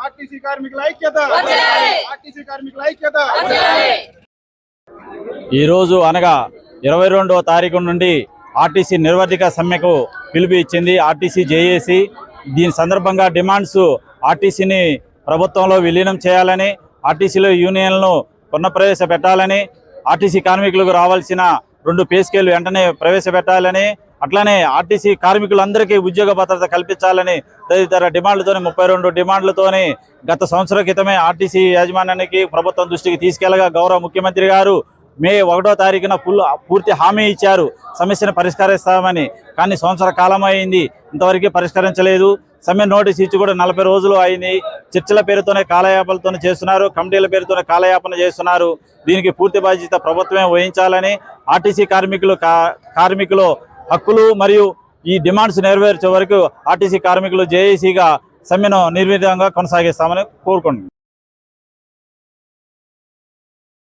RTC కార్మికుల ఐక్యత. ఈరోజు అనగా 22వ తారీఖు నుండి ఆర్టీసీ నిర్వర్తిక సమ్మెకు పిలుపు ఇచ్చింది ఆర్టీసీ జేఏసీ. దీని సందర్భంగా డిమాండ్స్ ఆర్టీసీని ప్రభుత్వంలో విలీనం చేయాలని, ఆర్టీసీలో యూనియన్లను పునఃప్రవేశపెట్టాలని, ఆర్టీసీ కార్మికులకు రావాల్సిన 2 పే స్కేలు వెంటనే ప్రవేశపెట్టాలని, అట్లానే ఆర్టీసీ కార్మికులందరికీ ఉద్యోగ భద్రత కల్పించాలని తదితర డిమాండ్లతోని 32 డిమాండ్లతోని గత సంవత్సరం క్రితమే ఆర్టీసీ యాజమాన్యానికి ప్రభుత్వం దృష్టికి తీసుకెళ్లగా గౌరవ ముఖ్యమంత్రి గారు మే 1వ తారీఖున పూర్తి హామీ ఇచ్చారు సమస్యను పరిష్కరిస్తామని. కానీ సంవత్సర కాలం అయింది, ఇంతవరకు పరిష్కరించలేదు. సమ్మె నోటీస్ ఇచ్చి కూడా 40 రోజులు అయింది. చర్చల పేరుతోనే కాలయాపనతో చేస్తున్నారు, కమిటీల పేరుతోనే కాలయాపన చేస్తున్నారు. దీనికి పూర్తి బాధ్యత ప్రభుత్వమే వహించాలని, ఆర్టీసీ కార్మికుల హక్కులు మరియు ఈ డిమాండ్స్ నెరవేర్చే వరకు ఆర్టీసీ కార్మికులు జేఏసీగా సమ్మెను నిర్విఘ్నంగా కొనసాగిస్తామని కోరుకుంటున్నాం.